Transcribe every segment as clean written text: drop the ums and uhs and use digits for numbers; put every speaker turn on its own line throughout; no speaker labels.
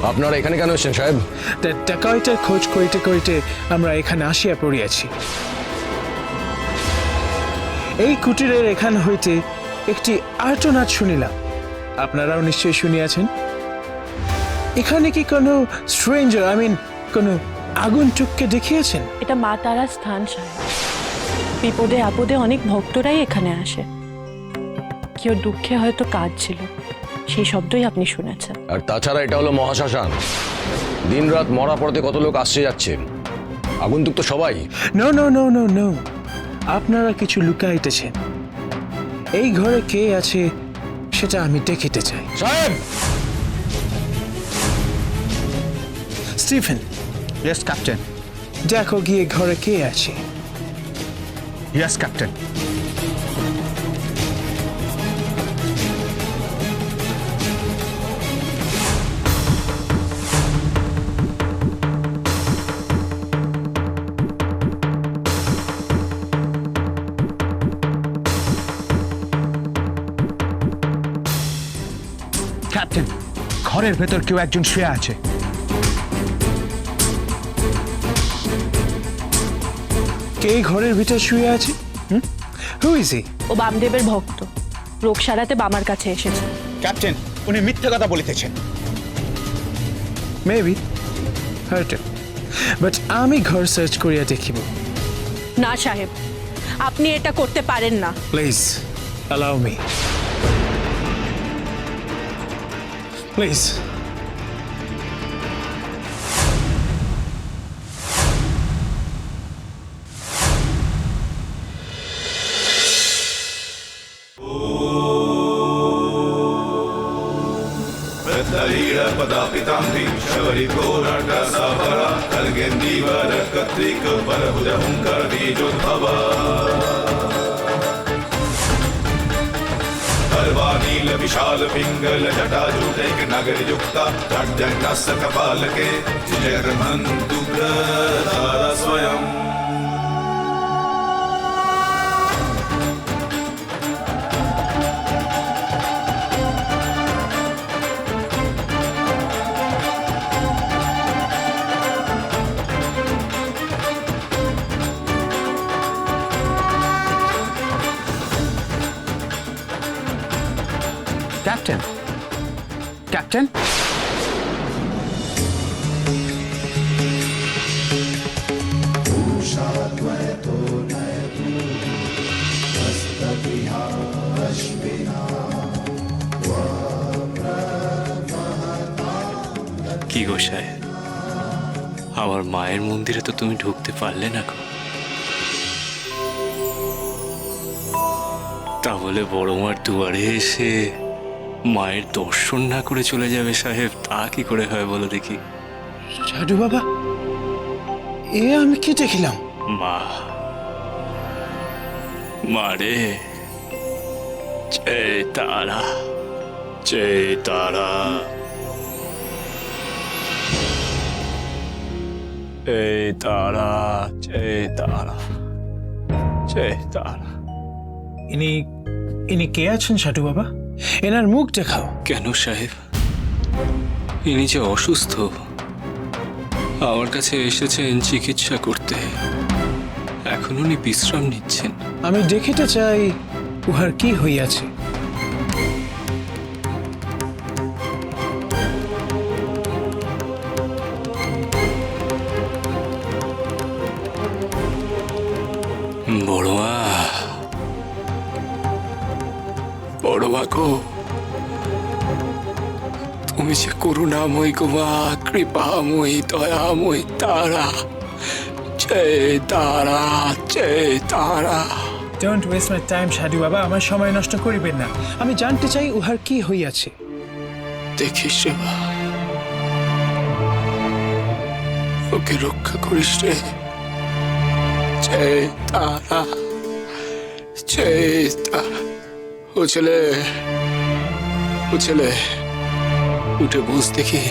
আপনারা এখানে কেন এসেছেন সাহেব?
ডাকাইতের খোঁজ করিতে করিতে আমরা এখানে আসিয়া পড়িয়াছি। এই কুটিরের এখান হইতে একটি আর্তনাদ শুনিলাম, আপনারাও নিশ্চয়ই শুনিয়াছেন। এখানে কি কোনো স্ট্রেঞ্জার, কোনো আগন্তুককে দেখিয়েছেন?
এটা মা তারার স্থান সাহেব। বিপদে আপদে অনেক ভক্তরাই এখানে আসে। কেউ দুঃখে হয়তো কাজ ছিল, সেই শব্দই আপনি শুনেছেন।
আর তাছাড়া এটা হলো মহাশ্মশান, দিন রাত মরা পড়তে কত লোক আসছে যাচ্ছে, আগন্তুক তো সবাই।
No no no no no, আপনারা কিছু লুকাইতেছেন। এই ঘরে কে আছে সেটা আমি দেখিতে চাই।
সাহেব!
Stephen,
Yes, Captain.
দেখো গিয়ে ঘরে কে আছে।
Yes, Captain. ক্যাপ্টেন, ঘরের ভেতর কেউ একজন শুয়ে আছে।
কে ঘরের ভিতর শুয়ে আছে? Who is he?
ও বামদেবের ভক্ত, রোগ সারাতে বামার কাছে এসেছে।
ক্যাপ্টেন, উনি মিথ্যে কথা বলিতেছেন।
মেবি, হয়তো, বাট আমি ঘর সার্চ করিয়া দেখিব।
না সাহেব, আপনি এটা করতে পারেন না।
Please allow me, please.
पदापिताम्भि शबरिघोरटसापरा कल्गेन्दीवरकत्रिक परभुजहुङ्करबीजोद्भवा गर्वानील विशाल पिङ्गल जटाजूटैक नगरयुक्ता तड्जन्नस्य कपालके जगन्मन्तुग्रधारा स्वयम्
ক্যাপ্টেন, ক্যাপ্টেন,
কি গো সাহেব, আমার মায়ের মন্দিরে তো তুমি ঢুকতে পারলে না গো। তা বলে বড় মার দুয়ারে এসে মায়ের দর্শন না করে চলে যাবে সাহেব, তা কি করে হয় বলো দেখি?
সাধু বাবা, এ আমি কি দেখিলাম?
মা, মারে, জয় তারা, জয় তারা, জয় তারা, জয় তারা, জয় তারা।
ইনি কে আছেন সাধু বাবা? এনার মুখ দেখাও।
কেন সাহেব, ইনি যে অসুস্থ, আমার কাছে এসেছেন চিকিৎসা করতে। এখন উনি বিশ্রাম নিচ্ছেন।
আমি দেখিতে চাই উহার কি হইয়াছে।
বড়মা, বড়মা গো, তুমি যে করুণাময়ী গো মা, কৃপাময়ী, দয়াময়ী তারা, জয় তারা, জয় তারা।
ডোন্ট ওয়েস্ট মাই টাইম সাধু বাবা, আমার সময় নষ্ট করিবেন না। আমি জানতে চাই উহার কি হইয়াছে।
দেখিস রে মা, ওকে রক্ষা করিস রে। জয় তারা, জয় তারা। ও ছেলে, ও ছেলে, উঠে বস দেখি।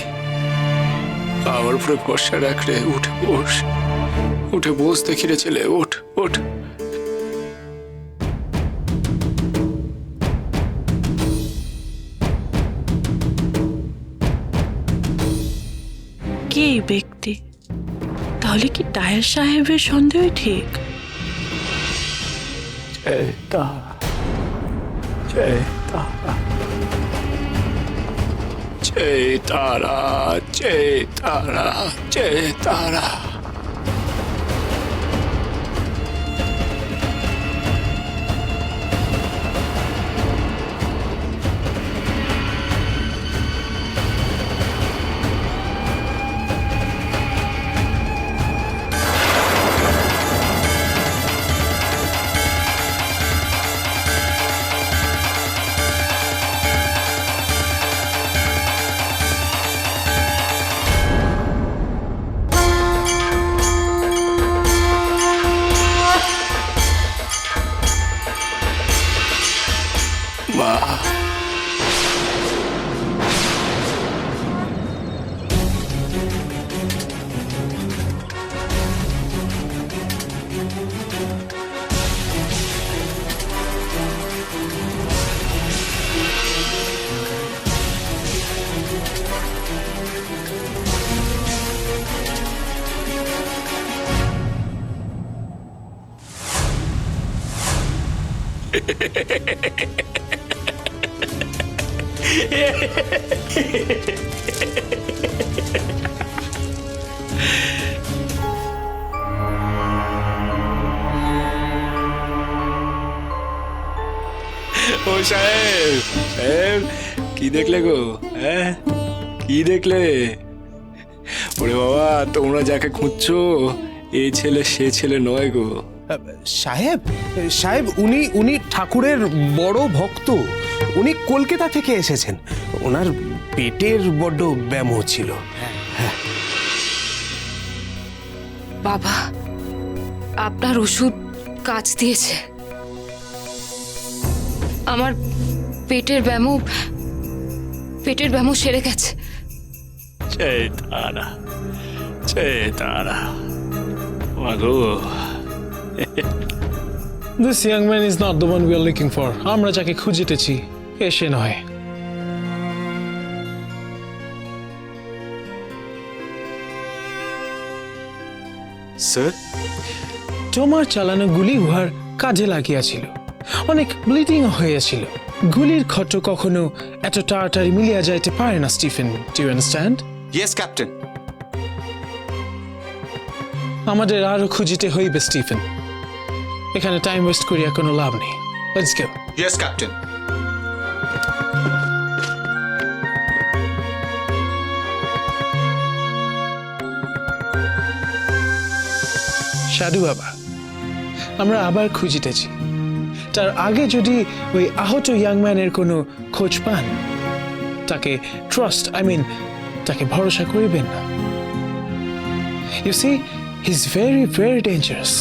আমার উপরে ভরসা রাখ রে, উঠে বস, উঠে বস দেখি রে ছেলে, ওঠ ওঠ।
কে এই ব্যক্তি? তাহলে কি ডায়ার সাহেবের সন্দেহ ঠিক?
জয় তারা, জয় তারা, জয় তারা। বাহ, ও সাহেব, সাহেব কি দেখলে গো? হ্যাঁ, কি দেখলে? ওরে বাবা, তোমরা যাকে খুঁজছো এই ছেলে সে ছেলে নয় গো।
সাহেব, সাহেব উনি ঠাকুরের বড় ভক্ত। উনি কলকাতা থেকে এসেছেন। ওনার পেটের বড্ড ব্যামো ছিল।
বাবা, আপনার ওষুধ কাজ দিয়েছে। আমার পেটের ব্যামো সেরে গেছে।
জয় তারা, জয় তারা। মাগো,
This young man is not the one we are looking for. আমরা যাকে খুঁজিতেছি এসে নয়।
স্যার,
তোমার চালানো গুলি উহার কাজে লাগিয়াছিল। অনেক ব্লিডিং হয়েছিল। গুলির ক্ষত কখনো এত তাড়াতাড়ি মিলিয়া যাইতে পারে না, Stephen. Do you understand?
Yes captain.
আমাদের আরো খুঁজিতে হইবে, স্টিফেন। এখানে টাইম ওয়েস্ট করিয়া কোনো লাভ নেই। Let's go.
Yes captain.
সাধু বাবা, আমরা আবার খুঁজিতেছি। তার আগে যদি ওই আহত ইয়াংম্যানের কোনো খোঁজ পান, তাকে তাকে ভরসা করিবেন না। You see, he is very very dangerous.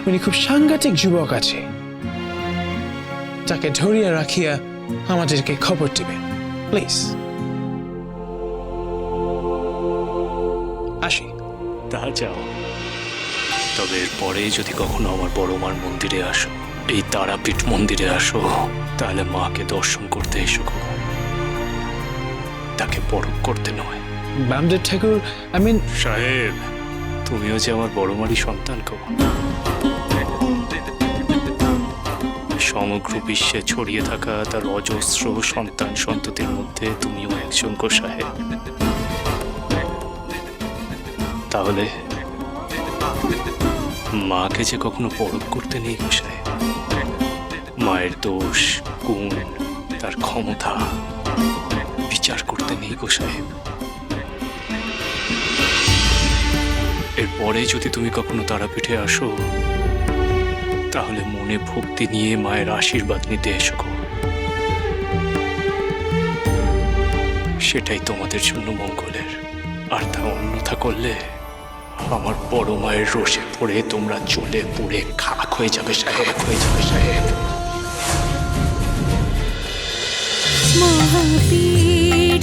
উনি খুব সাংঘাতিক যুবক আছে। তাকে ধরিয়া রাখিয়া আমাদেরকে খবর দিবেন, প্লিজ। আসি।
তা যাও, তবে এরপরে যদি কখনো আমার বড় মার মন্দিরে আসো, এই তারাপীঠ মন্দিরে আসো, তাহলে মাকে দর্শন করতে এসো গো। তাকে পরখ করতে নয়।
বামদেব ঠাকুর,
সাহেব, তুমিও যে আমার বড় মারই সন্তান গো। সমগ্র বিশ্বে ছড়িয়ে থাকা তার অজস্র সন্তান সন্ততির মধ্যে তুমিও একজন গো সাহেব। তাহলে মাকে যে কখনো পরখ করতে নেই গো সাহেব। মায়ের দোষ, গুণ, তার ক্ষমতা বিচার করতে নেই গো সাহেব। এরপরে যদি তুমি কখনো তারাপীঠে আসো, তাহলে মনে ভক্তি নিয়ে মায়ের আশীর্বাদ নিতে এসো গো। সেটাই তোমাদের জন্য মঙ্গলের। আর তা অন্যথা করলে আমার বড় মায়ের রোষে পড়ে তোমরা জ্বলে পুড়ে খাক হয়ে যাবে সাহেব, হয়ে যাবে সাহেব।
মহাপীঠ